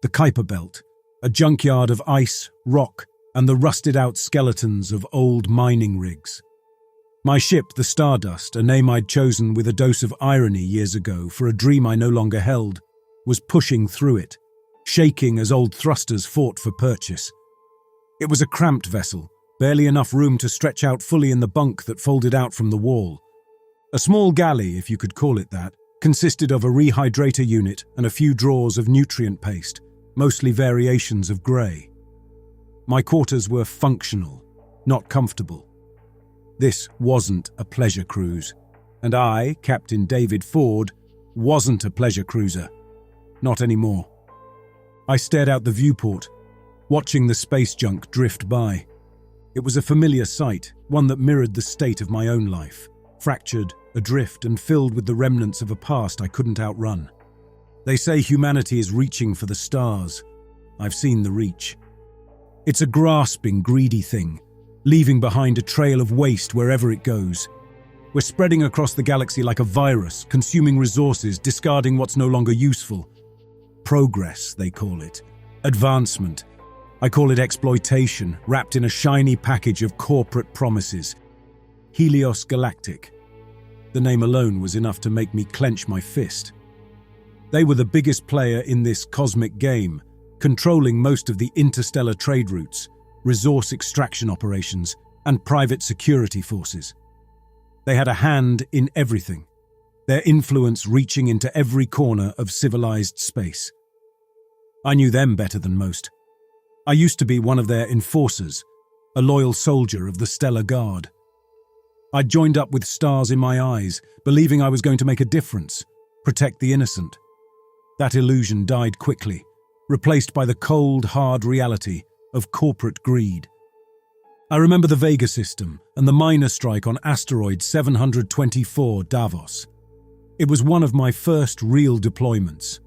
the Kuiper Belt, a junkyard of ice, rock, and the rusted-out skeletons of old mining rigs. My ship, the Stardust, a name I'd chosen with a dose of irony years ago for a dream I no longer held, was pushing through it, shaking as old thrusters fought for purchase. It was a cramped vessel, barely enough room to stretch out fully in the bunk that folded out from the wall. A small galley, if you could call it that, consisted of a rehydrator unit and a few drawers of nutrient paste, mostly variations of grey. My quarters were functional, not comfortable. This wasn't a pleasure cruise, and I, Captain David Ford, wasn't a pleasure cruiser. Not anymore. I stared out the viewport, watching the space junk drift by. It was a familiar sight, one that mirrored the state of my own life, fractured, adrift, and filled with the remnants of a past I couldn't outrun. They say humanity is reaching for the stars. I've seen the reach. It's a grasping, greedy thing, leaving behind a trail of waste wherever it goes. We're spreading across the galaxy like a virus, consuming resources, discarding what's no longer useful. Progress, they call it. Advancement. I call it exploitation, wrapped in a shiny package of corporate promises. Galactic. The name alone was enough to make me clench my fist. They were the biggest player in this cosmic game, controlling most of the interstellar trade routes, resource extraction operations, and private security forces. They had a hand in everything, their influence reaching into every corner of civilized space. I knew them better than most. I used to be one of their enforcers, a loyal soldier of the Stellar Guard. I'd joined up with stars in my eyes, believing I was going to make a difference, protect the innocent. That illusion died quickly, replaced by the cold, hard reality of corporate greed. I remember the Vega system and the miner strike on asteroid 724 Davos. It was one of my first real deployments.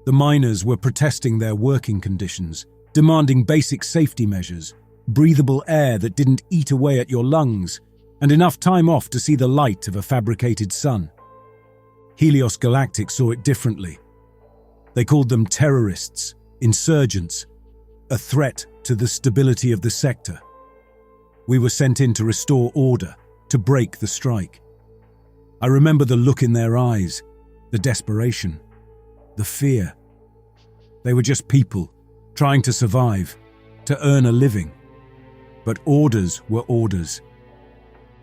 The miners were protesting their working conditions, demanding basic safety measures, breathable air that didn't eat away at your lungs, and enough time off to see the light of a fabricated sun. Galactic saw it differently. They called them terrorists, insurgents, a threat to the stability of the sector. We were sent in to restore order, to break the strike. I remember the look in their eyes, the desperation, the fear. They were just people, trying to survive, to earn a living. But orders were orders.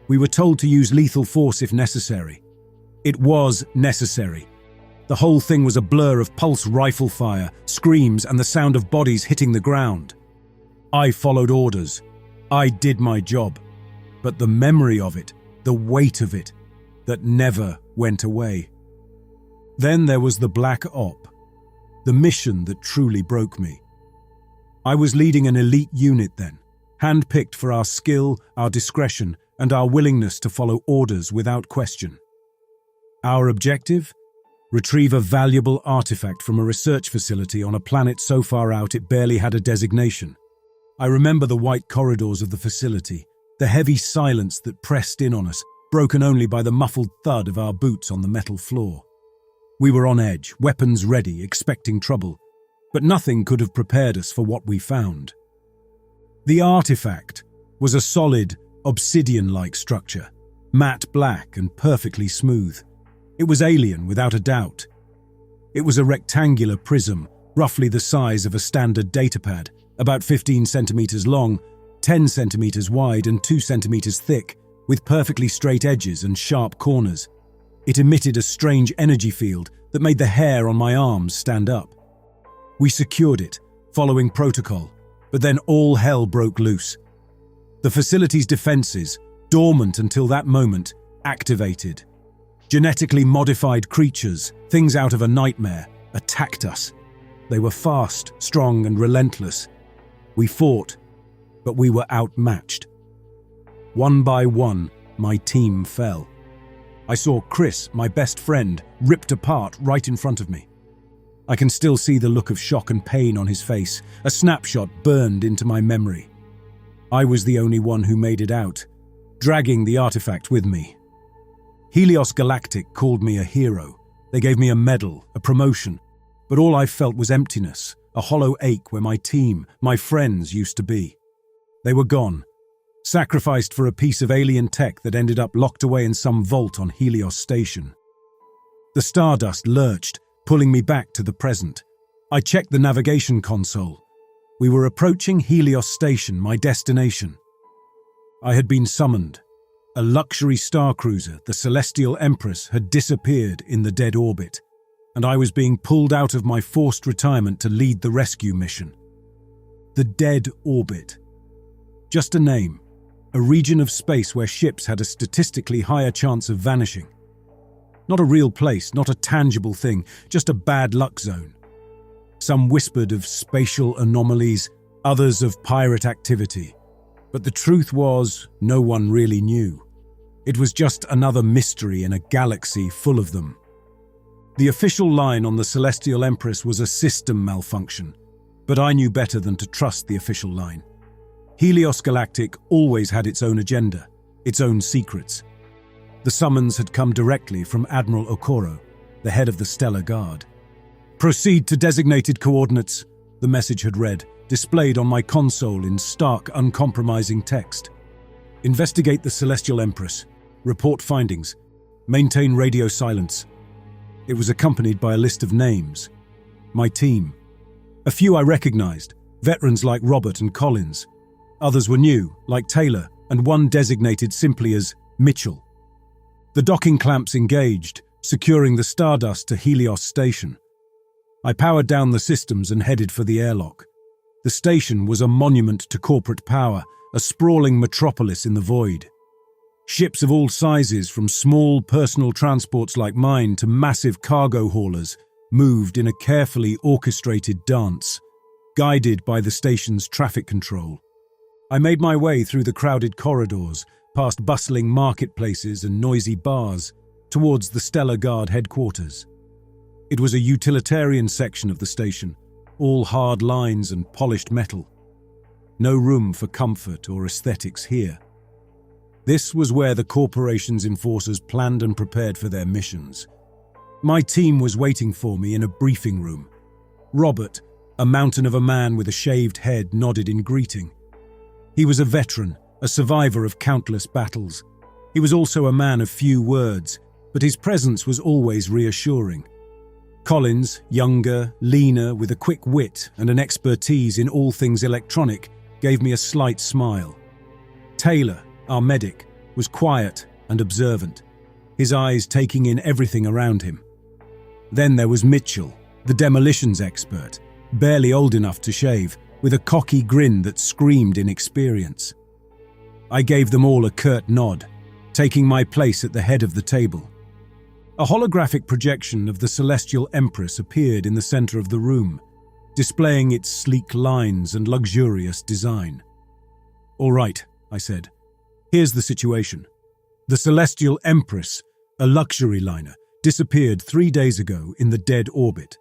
We were told to use lethal force if necessary. It was necessary. The whole thing was a blur of pulse rifle fire, screams, and the sound of bodies hitting the ground. I followed orders. I did my job. But the memory of it, the weight of it, that never went away. Then there was the Black Op, the mission that truly broke me. I was leading an elite unit then, handpicked for our skill, our discretion, and our willingness to follow orders without question. Our objective? Retrieve a valuable artifact from a research facility on a planet so far out it barely had a designation. I remember the white corridors of the facility, the heavy silence that pressed in on us, broken only by the muffled thud of our boots on the metal floor. We were on edge, weapons ready, expecting trouble, but nothing could have prepared us for what we found. The artifact was a solid, obsidian-like structure, matte black and perfectly smooth. It was alien without a doubt. It was a rectangular prism, roughly the size of a standard datapad, about 15 centimeters long, 10 centimeters wide and 2 centimeters thick, with perfectly straight edges and sharp corners. It emitted a strange energy field that made the hair on my arms stand up. We secured it, following protocol, but then all hell broke loose. The facility's defenses, dormant until that moment, activated. Genetically modified creatures, things out of a nightmare, attacked us. They were fast, strong, and relentless. We fought, but we were outmatched. One by one, my team fell. I saw Chris, my best friend, ripped apart right in front of me. I can still see the look of shock and pain on his face, a snapshot burned into my memory. I was the only one who made it out, dragging the artifact with me. Galactic called me a hero. They gave me a medal, a promotion, but all I felt was emptiness, a hollow ache where my team, my friends used to be. They were gone, sacrificed for a piece of alien tech that ended up locked away in some vault on Helios Station. The stardust lurched, pulling me back to the present. I checked the navigation console. We were approaching Helios Station, my destination. I had been summoned. A luxury star cruiser, the Celestial Empress, had disappeared in the dead orbit, and I was being pulled out of my forced retirement to lead the rescue mission. The dead orbit. Just a name, a region of space where ships had a statistically higher chance of vanishing. Not a real place, not a tangible thing, just a bad luck zone. Some whispered of spatial anomalies, others of pirate activity. But the truth was, no one really knew. It was just another mystery in a galaxy full of them. The official line on the Celestial Empress was a system malfunction, but I knew better than to trust the official line. Helios Galactic always had its own agenda, its own secrets. The summons had come directly from Admiral Okoro, the head of the Stellar Guard. "Proceed to designated coordinates," the message had read, displayed on my console in stark, uncompromising text. "Investigate the Celestial Empress. Report findings. Maintain radio silence." It was accompanied by a list of names. My team. A few I recognized, veterans like Robert and Collins. Others were new, like Taylor, and one designated simply as Mitchell. The docking clamps engaged, securing the Stardust to Helios Station. I powered down the systems and headed for the airlock. The station was a monument to corporate power, a sprawling metropolis in the void. Ships of all sizes, from small personal transports like mine to massive cargo haulers, moved in a carefully orchestrated dance, guided by the station's traffic control. I made my way through the crowded corridors, past bustling marketplaces and noisy bars, towards the Stellar Guard headquarters. It was a utilitarian section of the station, all hard lines and polished metal. No room for comfort or aesthetics here. This was where the corporation's enforcers planned and prepared for their missions. My team was waiting for me in a briefing room. Robert, a mountain of a man with a shaved head, nodded in greeting. He was a veteran, a survivor of countless battles. He was also a man of few words, but his presence was always reassuring. Collins, younger, leaner, with a quick wit and an expertise in all things electronic, gave me a slight smile. Taylor, our medic, was quiet and observant, his eyes taking in everything around him. Then there was Mitchell, the demolitions expert, barely old enough to shave, with a cocky grin that screamed inexperience. I gave them all a curt nod, taking my place at the head of the table. A holographic projection of the Celestial Empress appeared in the center of the room, displaying its sleek lines and luxurious design. "All right," I said. "Here's the situation. The Celestial Empress, a luxury liner, disappeared 3 days ago in the dead orbit.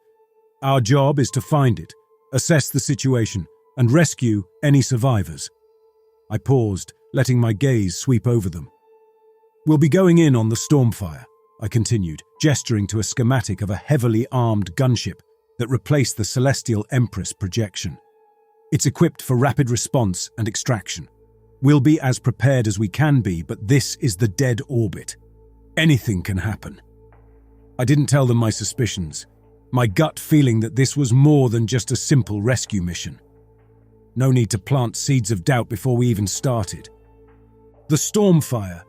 Our job is to find it, assess the situation, and rescue any survivors." I paused, letting my gaze sweep over them. "We'll be going in on the Stormfire," I continued, gesturing to a schematic of a heavily armed gunship that replaced the Celestial Empress projection. "It's equipped for rapid response and extraction. We'll be as prepared as we can be, but this is the dead orbit. Anything can happen." I didn't tell them my suspicions, my gut feeling that this was more than just a simple rescue mission. No need to plant seeds of doubt before we even started. The Stormfire,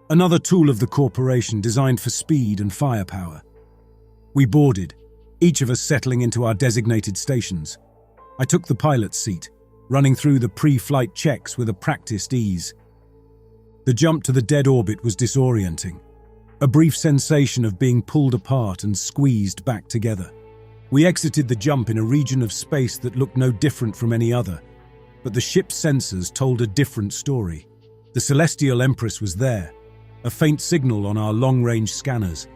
another tool of the corporation designed for speed and firepower. We boarded, each of us settling into our designated stations. I took the pilot's seat, running through the pre-flight checks with a practiced ease. The jump to the dead orbit was disorienting, a brief sensation of being pulled apart and squeezed back together. We exited the jump in a region of space that looked no different from any other, but the ship's sensors told a different story. The Celestial Empress was there, a faint signal on our long-range scanners.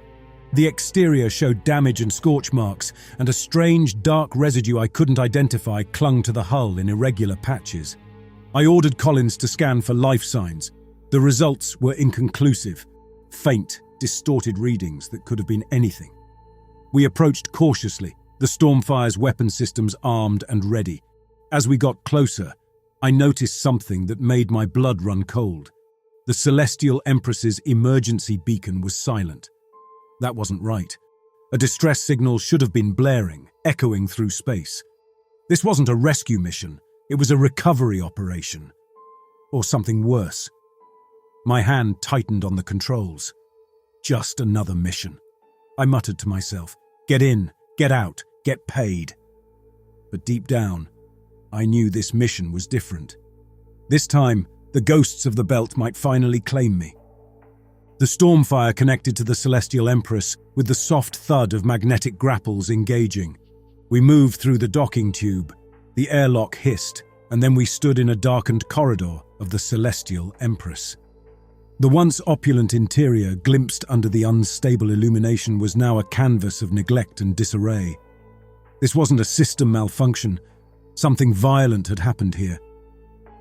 The exterior showed damage and scorch marks, and a strange, dark residue I couldn't identify clung to the hull in irregular patches. I ordered Collins to scan for life signs. The results were inconclusive, faint, distorted readings that could have been anything. We approached cautiously, the Stormfire's weapon systems armed and ready. As we got closer, I noticed something that made my blood run cold. The Celestial Empress's emergency beacon was silent. That wasn't right. A distress signal should have been blaring, echoing through space. This wasn't a rescue mission, it was a recovery operation. Or something worse. My hand tightened on the controls. Just another mission. I muttered to myself, get in, get out, get paid. But deep down, I knew this mission was different. This time, the ghosts of the belt might finally claim me. The Stormfire connected to the Celestial Empress with the soft thud of magnetic grapples engaging. We moved through the docking tube, the airlock hissed, and then we stood in a darkened corridor of the Celestial Empress. The once opulent interior, glimpsed under the unstable illumination, was now a canvas of neglect and disarray. This wasn't a system malfunction. Something violent had happened here.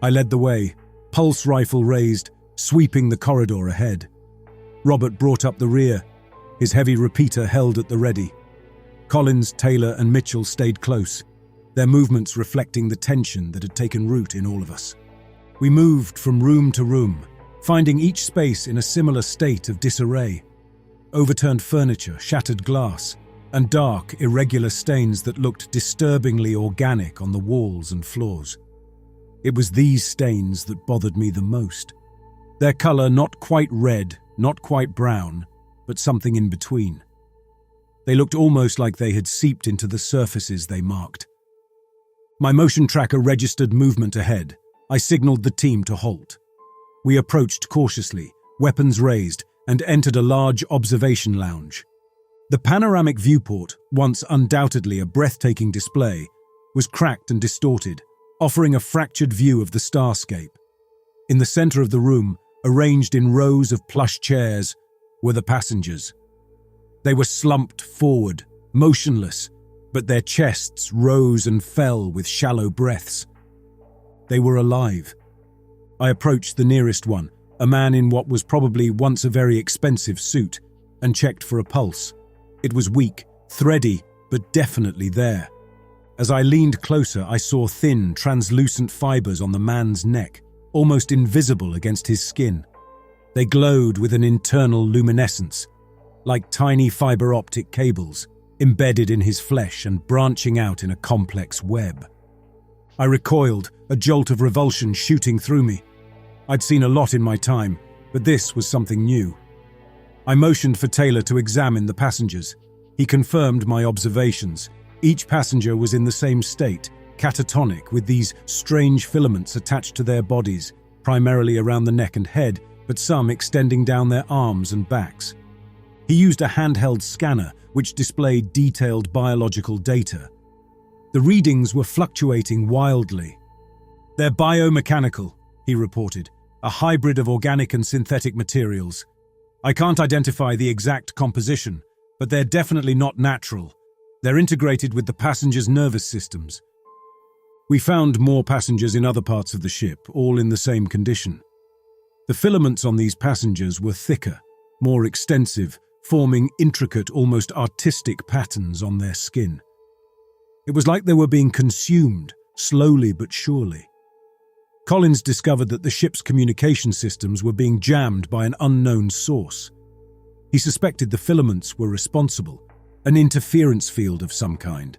I led the way, pulse rifle raised, sweeping the corridor ahead. Robert brought up the rear, his heavy repeater held at the ready. Collins, Taylor, and Mitchell stayed close, their movements reflecting the tension that had taken root in all of us. We moved from room to room, finding each space in a similar state of disarray. Overturned furniture, shattered glass, and dark, irregular stains that looked disturbingly organic on the walls and floors. It was these stains that bothered me the most. Their color not quite red, not quite brown, but something in between. They looked almost like they had seeped into the surfaces they marked. My motion tracker registered movement ahead. I signaled the team to halt. We approached cautiously, weapons raised, and entered a large observation lounge. The panoramic viewport, once undoubtedly a breathtaking display, was cracked and distorted, offering a fractured view of the starscape. In the center of the room, arranged in rows of plush chairs, were the passengers. They were slumped forward, motionless, but their chests rose and fell with shallow breaths. They were alive. I approached the nearest one, a man in what was probably once a very expensive suit, and checked for a pulse. It was weak, thready, but definitely there. As I leaned closer, I saw thin, translucent fibers on the man's neck, almost invisible against his skin. They glowed with an internal luminescence, like tiny fiber optic cables, embedded in his flesh and branching out in a complex web. I recoiled, a jolt of revulsion shooting through me. I'd seen a lot in my time, but this was something new. I motioned for Taylor to examine the passengers. He confirmed my observations. Each passenger was in the same state, catatonic, with these strange filaments attached to their bodies, primarily around the neck and head, but some extending down their arms and backs. He used a handheld scanner, which displayed detailed biological data. The readings were fluctuating wildly. "They're biomechanical," he reported, "a hybrid of organic and synthetic materials. I can't identify the exact composition, but they're definitely not natural. They're integrated with the passengers' nervous systems." We found more passengers in other parts of the ship, all in the same condition. The filaments on these passengers were thicker, more extensive, forming intricate, almost artistic patterns on their skin. It was like they were being consumed, slowly but surely. Collins discovered that the ship's communication systems were being jammed by an unknown source. He suspected the filaments were responsible, an interference field of some kind.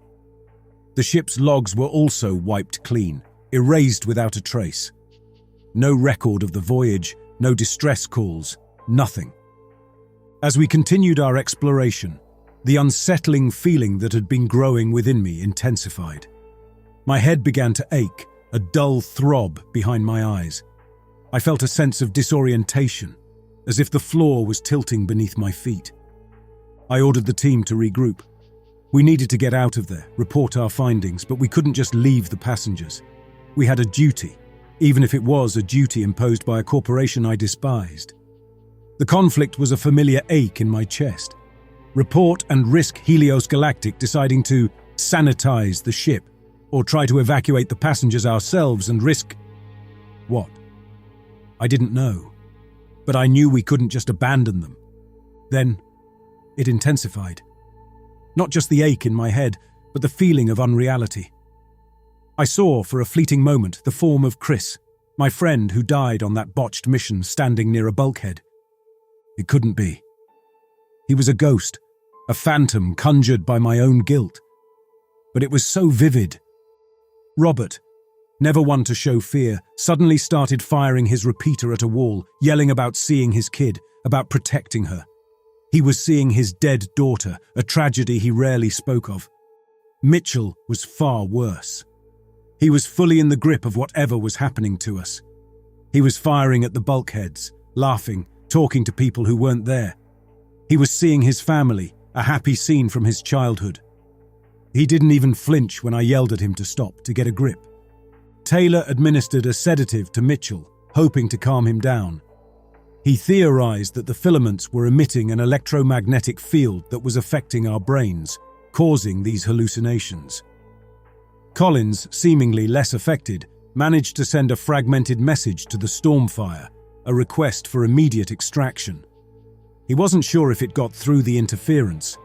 The ship's logs were also wiped clean, erased without a trace. No record of the voyage, no distress calls, nothing. As we continued our exploration, the unsettling feeling that had been growing within me intensified. My head began to ache, a dull throb behind my eyes. I felt a sense of disorientation, as if the floor was tilting beneath my feet. I ordered the team to regroup. We needed to get out of there, report our findings, but we couldn't just leave the passengers. We had a duty, even if it was a duty imposed by a corporation I despised. The conflict was a familiar ache in my chest. Report and risk Helios Galactic deciding to sanitize the ship, or try to evacuate the passengers ourselves and risk... what? I didn't know, but I knew we couldn't just abandon them. Then, it intensified. Not just the ache in my head, but the feeling of unreality. I saw, for a fleeting moment, the form of Chris, my friend who died on that botched mission, standing near a bulkhead. It couldn't be. He was a ghost, a phantom conjured by my own guilt. But it was so vivid. Robert, never one to show fear, suddenly started firing his repeater at a wall, yelling about seeing his kid, about protecting her. He was seeing his dead daughter, a tragedy he rarely spoke of. Mitchell was far worse. He was fully in the grip of whatever was happening to us. He was firing at the bulkheads, laughing, talking to people who weren't there. He was seeing his family, a happy scene from his childhood. He didn't even flinch when I yelled at him to stop, to get a grip. Taylor administered a sedative to Mitchell, hoping to calm him down. He theorized that the filaments were emitting an electromagnetic field that was affecting our brains, causing these hallucinations. Collins, seemingly less affected, managed to send a fragmented message to the Stormfire, a request for immediate extraction. He wasn't sure if it got through the interference.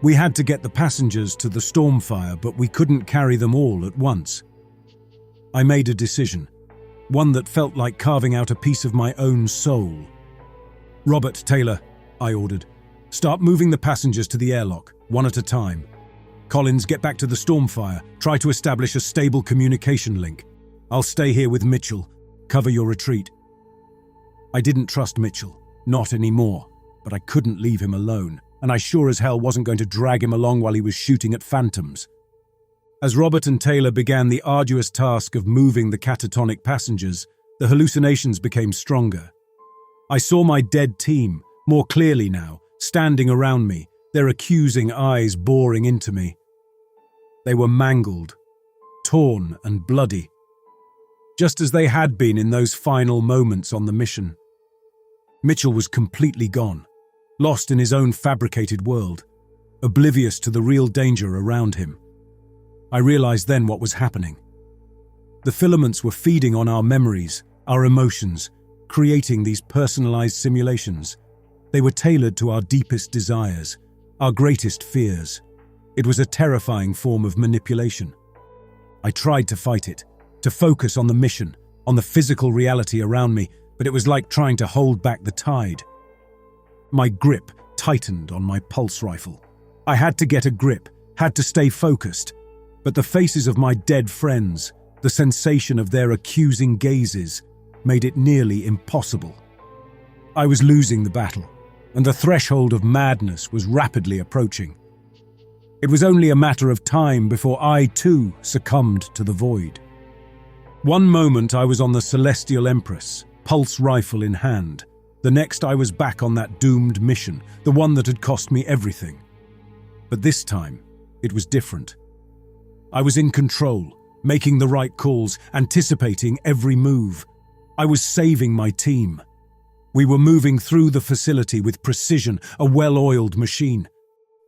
We had to get the passengers to the Stormfire, but we couldn't carry them all at once. I made a decision, one that felt like carving out a piece of my own soul. "Robert, Taylor," I ordered, "start moving the passengers to the airlock, one at a time. Collins, get back to the Stormfire. Try to establish a stable communication link. I'll stay here with Mitchell. Cover your retreat." I didn't trust Mitchell, not anymore, but I couldn't leave him alone, and I sure as hell wasn't going to drag him along while he was shooting at phantoms. As Robert and Taylor began the arduous task of moving the catatonic passengers, the hallucinations became stronger. I saw my dead team, more clearly now, standing around me, their accusing eyes boring into me. They were mangled, torn and bloody, just as they had been in those final moments on the mission. Mitchell was completely gone, lost in his own fabricated world, oblivious to the real danger around him. I realized then what was happening. The filaments were feeding on our memories, our emotions, creating these personalized simulations. They were tailored to our deepest desires, our greatest fears. It was a terrifying form of manipulation. I tried to fight it, to focus on the mission, on the physical reality around me, but it was like trying to hold back the tide. My grip tightened on my pulse rifle. I had to get a grip, had to stay focused. But the faces of my dead friends, the sensation of their accusing gazes, made it nearly impossible. I was losing the battle, and the threshold of madness was rapidly approaching. It was only a matter of time before I, too, succumbed to the void. One moment I was on the Celestial Empress, pulse rifle in hand. The next I was back on that doomed mission, the one that had cost me everything. But this time, it was different. I was in control, making the right calls, anticipating every move. I was saving my team. We were moving through the facility with precision, a well-oiled machine.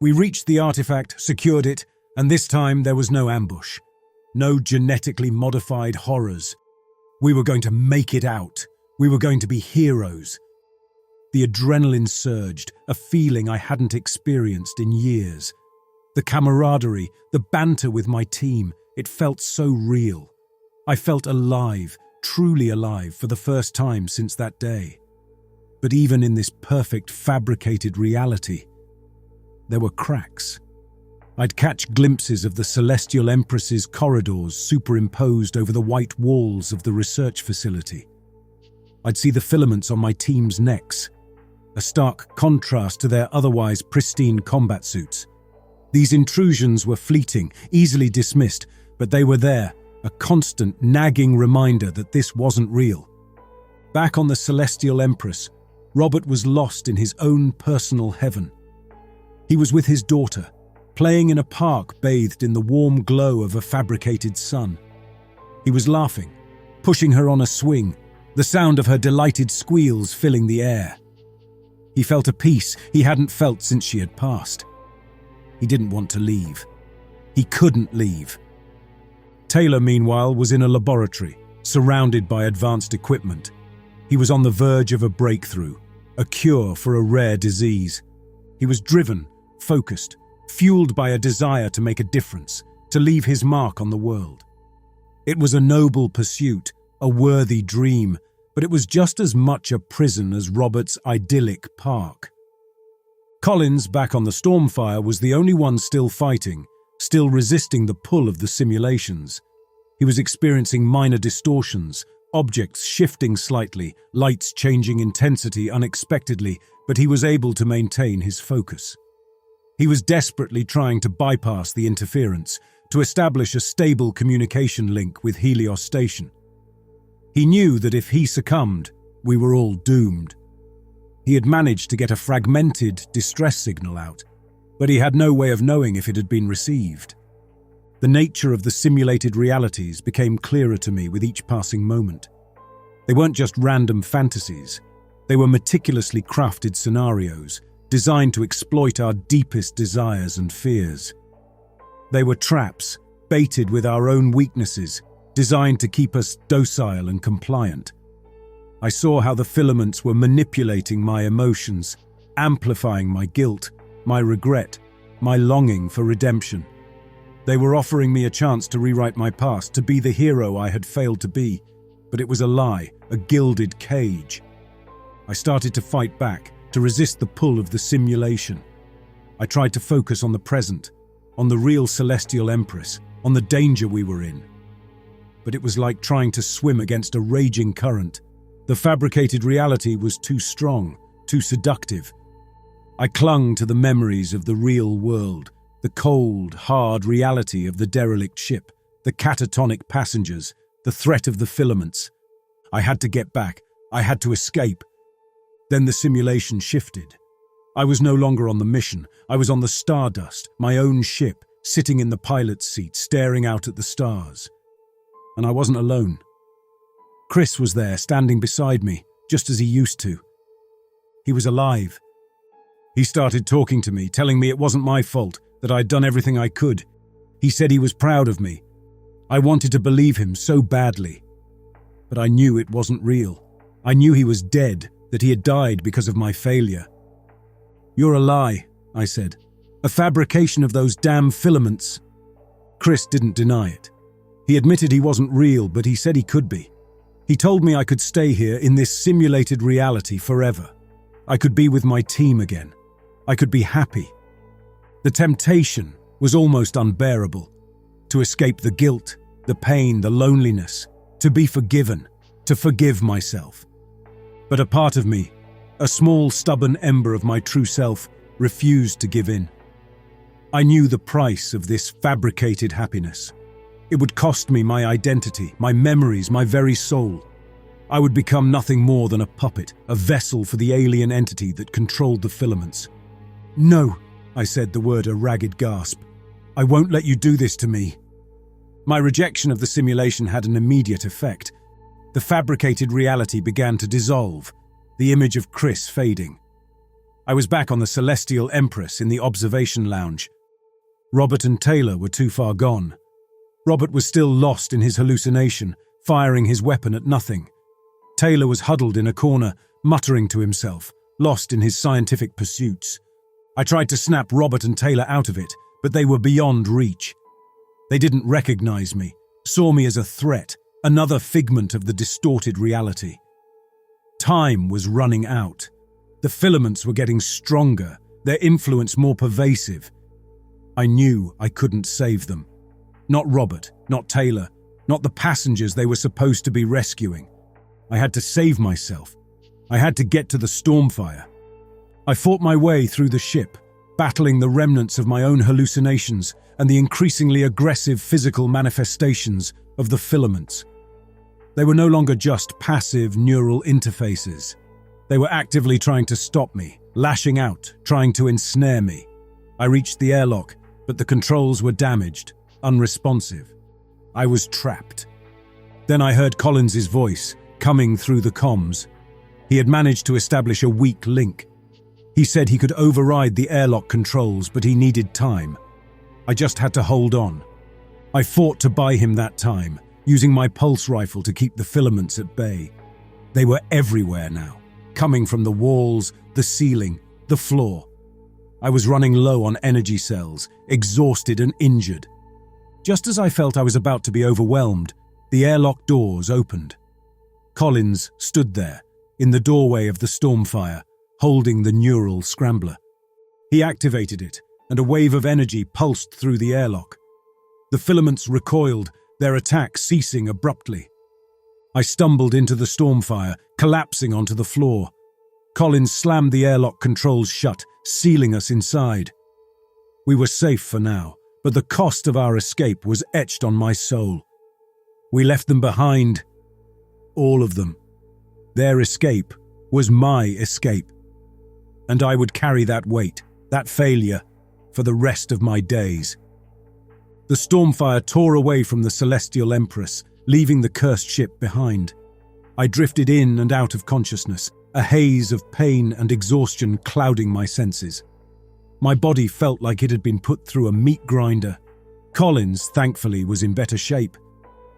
We reached the artifact, secured it, and this time there was no ambush. No genetically modified horrors. We were going to make it out. We were going to be heroes. The adrenaline surged, a feeling I hadn't experienced in years. The camaraderie, the banter with my team, it felt so real. I felt alive, truly alive, for the first time since that day. But even in this perfect, fabricated reality, there were cracks. I'd catch glimpses of the Celestial Empress's corridors superimposed over the white walls of the research facility. I'd see the filaments on my team's necks, a stark contrast to their otherwise pristine combat suits. These intrusions were fleeting, easily dismissed, but they were there, a constant, nagging reminder that this wasn't real. Back on the Celestial Empress, Robert was lost in his own personal heaven. He was with his daughter, playing in a park bathed in the warm glow of a fabricated sun. He was laughing, pushing her on a swing, the sound of her delighted squeals filling the air. He felt a peace he hadn't felt since she had passed. He didn't want to leave. He couldn't leave. Taylor, meanwhile, was in a laboratory, surrounded by advanced equipment. He was on the verge of a breakthrough, a cure for a rare disease. He was driven, focused, fueled by a desire to make a difference, to leave his mark on the world. It was a noble pursuit, a worthy dream, but it was just as much a prison as Robert's idyllic park. Collins, back on the Stormfire, was the only one still fighting, still resisting the pull of the simulations. He was experiencing minor distortions, objects shifting slightly, lights changing intensity unexpectedly, but he was able to maintain his focus. He was desperately trying to bypass the interference, to establish a stable communication link with Helios Station. He knew that if he succumbed, we were all doomed. He had managed to get a fragmented distress signal out, but he had no way of knowing if it had been received. The nature of the simulated realities became clearer to me with each passing moment. They weren't just random fantasies. They were meticulously crafted scenarios, designed to exploit our deepest desires and fears. They were traps, baited with our own weaknesses, designed to keep us docile and compliant. I saw how the filaments were manipulating my emotions, amplifying my guilt, my regret, my longing for redemption. They were offering me a chance to rewrite my past, to be the hero I had failed to be, but it was a lie, a gilded cage. I started to fight back, to resist the pull of the simulation. I tried to focus on the present, on the real celestial empress, on the danger we were in. But it was like trying to swim against a raging current. The fabricated reality was too strong, too seductive. I clung to the memories of the real world, the cold, hard reality of the derelict ship, the catatonic passengers, the threat of the filaments. I had to get back. I had to escape. Then the simulation shifted. I was no longer on the mission. I was on the Stardust, my own ship, sitting in the pilot's seat, staring out at the stars. And I wasn't alone. Chris was there, standing beside me, just as he used to. He was alive. He started talking to me, telling me it wasn't my fault, that I'd done everything I could. He said he was proud of me. I wanted to believe him so badly. But I knew it wasn't real. I knew he was dead, that he had died because of my failure. "You're a lie," I said. "A fabrication of those damn filaments." Chris didn't deny it. He admitted he wasn't real, but he said he could be. He told me I could stay here in this simulated reality forever. I could be with my team again. I could be happy. The temptation was almost unbearable. To escape the guilt, the pain, the loneliness, to be forgiven, to forgive myself. But a part of me, a small stubborn ember of my true self, refused to give in. I knew the price of this fabricated happiness. It would cost me my identity, my memories, my very soul. I would become nothing more than a puppet, a vessel for the alien entity that controlled the filaments. "No," I said, the word a ragged gasp. "I won't let you do this to me." My rejection of the simulation had an immediate effect. The fabricated reality began to dissolve, the image of Chris fading. I was back on the Celestial Empress in the observation lounge. Robert and Taylor were too far gone. Robert was still lost in his hallucination, firing his weapon at nothing. Taylor was huddled in a corner, muttering to himself, lost in his scientific pursuits. I tried to snap Robert and Taylor out of it, but they were beyond reach. They didn't recognize me, saw me as a threat, another figment of the distorted reality. Time was running out. The filaments were getting stronger, their influence more pervasive. I knew I couldn't save them. Not Robert, not Taylor, not the passengers they were supposed to be rescuing. I had to save myself. I had to get to the Stormfire. I fought my way through the ship, battling the remnants of my own hallucinations and the increasingly aggressive physical manifestations of the filaments. They were no longer just passive neural interfaces. They were actively trying to stop me, lashing out, trying to ensnare me. I reached the airlock, but the controls were damaged, unresponsive. I was trapped. Then I heard Collins's voice, coming through the comms. He had managed to establish a weak link. He said he could override the airlock controls, but he needed time. I just had to hold on. I fought to buy him that time, using my pulse rifle to keep the filaments at bay. They were everywhere now, coming from the walls, the ceiling, the floor. I was running low on energy cells, exhausted and injured. Just as I felt I was about to be overwhelmed, the airlock doors opened. Collins stood there, in the doorway of the Stormfire, holding the neural scrambler. He activated it, and a wave of energy pulsed through the airlock. The filaments recoiled, their attack ceasing abruptly. I stumbled into the Stormfire, collapsing onto the floor. Collins slammed the airlock controls shut, sealing us inside. We were safe for now, but the cost of our escape was etched on my soul. We left them behind. All of them. Their escape was my escape. And I would carry that weight, that failure, for the rest of my days. The Stormfire tore away from the Celestial Empress, leaving the cursed ship behind. I drifted in and out of consciousness, a haze of pain and exhaustion clouding my senses. My body felt like it had been put through a meat grinder. Collins, thankfully, was in better shape.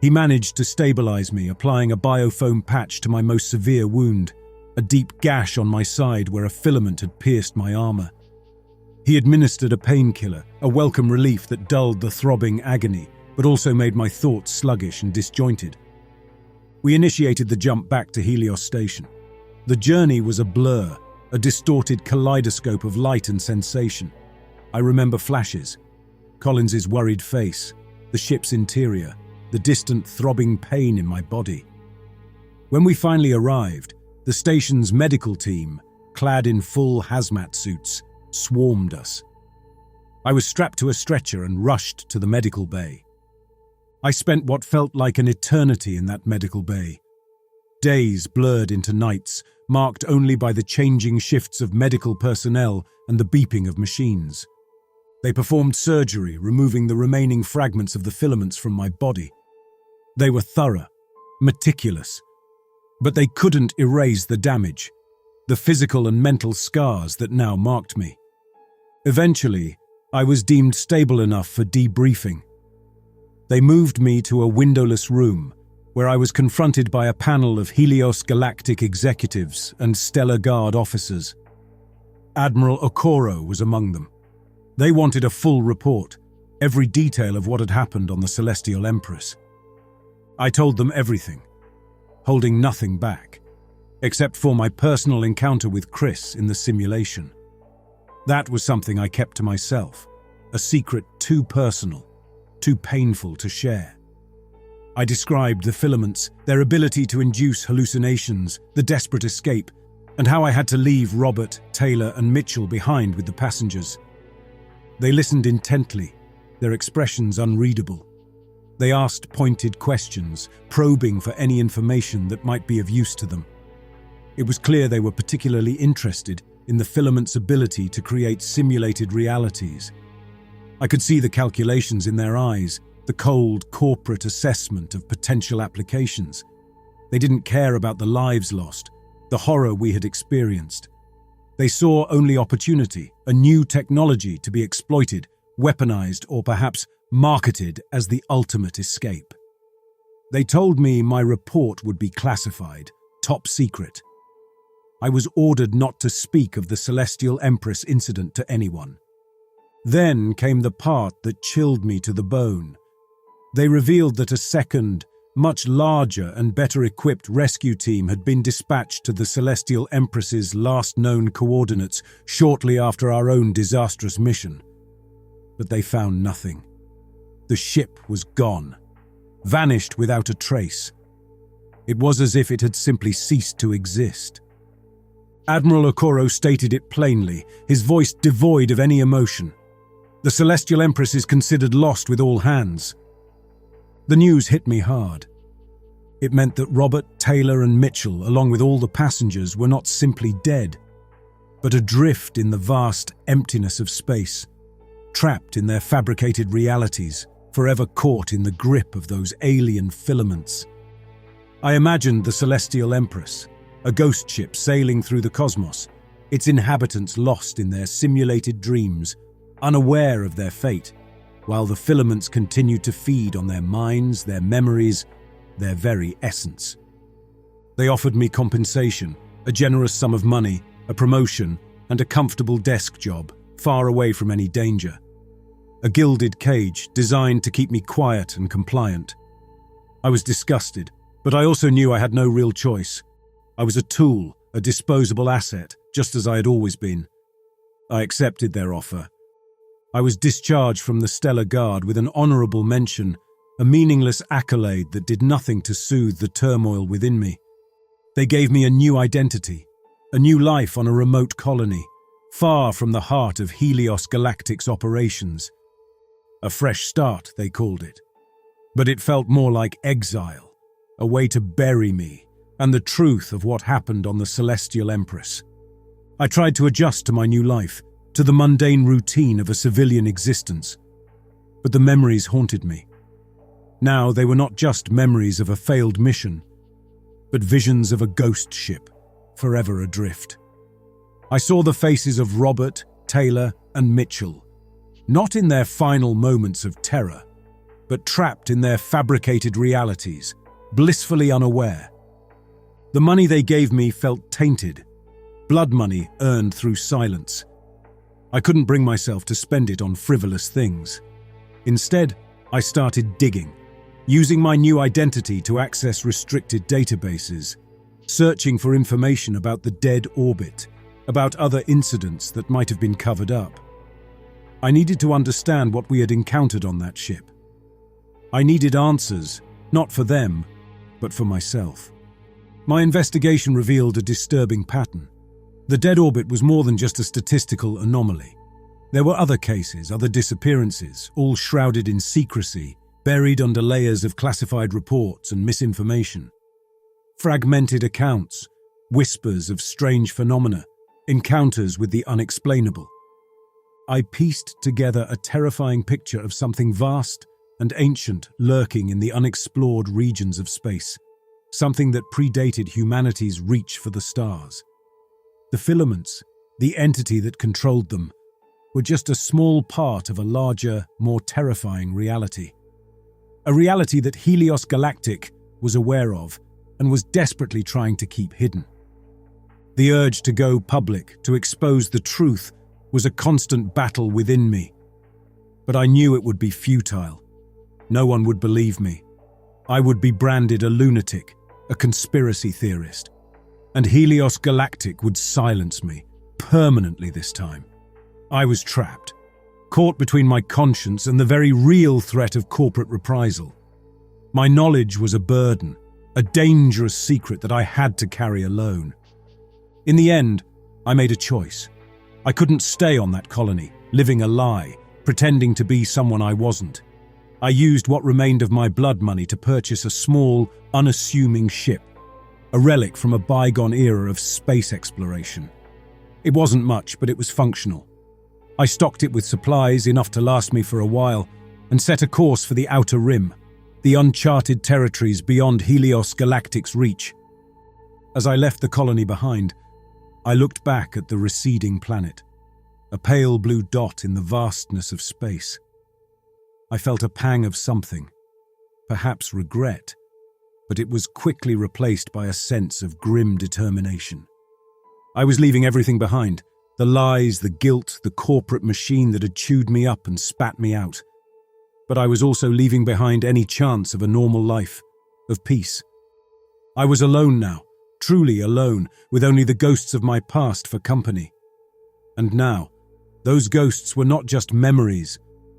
He managed to stabilize me, applying a biofoam patch to my most severe wound, a deep gash on my side where a filament had pierced my armor. He administered a painkiller, a welcome relief that dulled the throbbing agony, but also made my thoughts sluggish and disjointed. We initiated the jump back to Helios Station. The journey was a blur, a distorted kaleidoscope of light and sensation. I remember flashes: Collins's worried face, the ship's interior, the distant throbbing pain in my body. When we finally arrived, the station's medical team, clad in full hazmat suits, swarmed us. I was strapped to a stretcher and rushed to the medical bay. I spent what felt like an eternity in that medical bay. Days blurred into nights, marked only by the changing shifts of medical personnel and the beeping of machines. They performed surgery, removing the remaining fragments of the filaments from my body. They were thorough, meticulous, but they couldn't erase the damage, the physical and mental scars that now marked me. Eventually, I was deemed stable enough for debriefing. They moved me to a windowless room, where I was confronted by a panel of Helios Galactic executives and Stellar Guard officers. Admiral Okoro was among them. They wanted a full report, every detail of what had happened on the Celestial Empress. I told them everything, holding nothing back, except for my personal encounter with Chris in the simulation. That was something I kept to myself, a secret too personal, too painful to share. I described the filaments, their ability to induce hallucinations, the desperate escape, and how I had to leave Robert, Taylor, and Mitchell behind with the passengers. They listened intently, their expressions unreadable. They asked pointed questions, probing for any information that might be of use to them. It was clear they were particularly interested in the filament's ability to create simulated realities. I could see the calculations in their eyes, the cold corporate assessment of potential applications. They didn't care about the lives lost, the horror we had experienced. They saw only opportunity, a new technology to be exploited, weaponized, or perhaps marketed as the ultimate escape. They told me my report would be classified, top secret. I was ordered not to speak of the Celestial Empress incident to anyone. Then came the part that chilled me to the bone. They revealed that a second, much larger and better equipped rescue team had been dispatched to the Celestial Empress's last known coordinates shortly after our own disastrous mission. But they found nothing. The ship was gone, vanished without a trace. It was as if it had simply ceased to exist. Admiral Okoro stated it plainly, his voice devoid of any emotion. The Celestial Empress is considered lost with all hands. The news hit me hard. It meant that Robert, Taylor, and Mitchell, along with all the passengers, were not simply dead, but adrift in the vast emptiness of space, trapped in their fabricated realities, forever caught in the grip of those alien filaments. I imagined the Celestial Empress, a ghost ship sailing through the cosmos, its inhabitants lost in their simulated dreams, unaware of their fate, while the filaments continued to feed on their minds, their memories, their very essence. They offered me compensation, a generous sum of money, a promotion, and a comfortable desk job, far away from any danger. A gilded cage designed to keep me quiet and compliant. I was disgusted, but I also knew I had no real choice. I was a tool, a disposable asset, just as I had always been. I accepted their offer. I was discharged from the Stellar Guard with an honorable mention, a meaningless accolade that did nothing to soothe the turmoil within me. They gave me a new identity, a new life on a remote colony, far from the heart of Helios Galactic's operations. A fresh start, they called it. But it felt more like exile, a way to bury me and the truth of what happened on the Celestial Empress. I tried to adjust to my new life, to the mundane routine of a civilian existence. But the memories haunted me. Now they were not just memories of a failed mission, but visions of a ghost ship, forever adrift. I saw the faces of Robert, Taylor, and Mitchell, not in their final moments of terror, but trapped in their fabricated realities, blissfully unaware. The money they gave me felt tainted, blood money earned through silence. I couldn't bring myself to spend it on frivolous things. Instead, I started digging, using my new identity to access restricted databases, searching for information about the dead orbit, about other incidents that might have been covered up. I needed to understand what we had encountered on that ship. I needed answers, not for them, but for myself. My investigation revealed a disturbing pattern. The dead orbit was more than just a statistical anomaly. There were other cases, other disappearances, all shrouded in secrecy, buried under layers of classified reports and misinformation. Fragmented accounts, whispers of strange phenomena, encounters with the unexplainable. I pieced together a terrifying picture of something vast and ancient lurking in the unexplored regions of space, something that predated humanity's reach for the stars. The filaments, the entity that controlled them, were just a small part of a larger, more terrifying reality. A reality that Helios Galactic was aware of and was desperately trying to keep hidden. The urge to go public, to expose the truth, was a constant battle within me. But I knew it would be futile. No one would believe me. I would be branded a lunatic, a conspiracy theorist. And Helios Galactic would silence me, permanently this time. I was trapped, caught between my conscience and the very real threat of corporate reprisal. My knowledge was a burden, a dangerous secret that I had to carry alone. In the end, I made a choice. I couldn't stay on that colony, living a lie, pretending to be someone I wasn't. I used what remained of my blood money to purchase a small, unassuming ship, a relic from a bygone era of space exploration. It wasn't much, but it was functional. I stocked it with supplies enough to last me for a while and set a course for the Outer Rim, the uncharted territories beyond Helios Galactic's reach. As I left the colony behind, I looked back at the receding planet, a pale blue dot in the vastness of space. I felt a pang of something, perhaps regret, but it was quickly replaced by a sense of grim determination. I was leaving everything behind, the lies, the guilt, the corporate machine that had chewed me up and spat me out. But I was also leaving behind any chance of a normal life, of peace. I was alone now, truly alone, with only the ghosts of my past for company. And now, those ghosts were not just memories,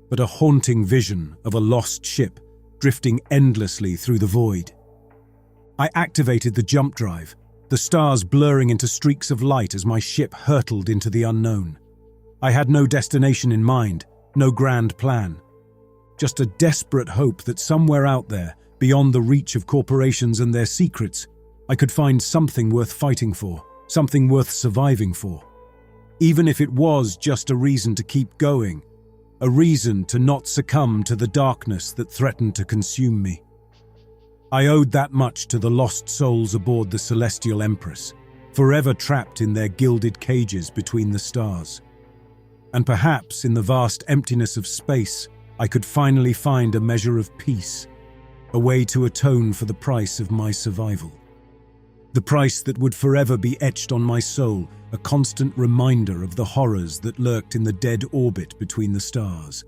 but a haunting vision of a lost ship drifting endlessly through the void. I activated the jump drive, the stars blurring into streaks of light as my ship hurtled into the unknown. I had no destination in mind, no grand plan. Just a desperate hope that somewhere out there, beyond the reach of corporations and their secrets, I could find something worth fighting for, something worth surviving for. Even if it was just a reason to keep going, a reason to not succumb to the darkness that threatened to consume me. I owed that much to the lost souls aboard the Celestial Empress, forever trapped in their gilded cages between the stars. And perhaps in the vast emptiness of space, I could finally find a measure of peace, a way to atone for the price of my survival. The price that would forever be etched on my soul, a constant reminder of the horrors that lurked in the dead orbit between the stars.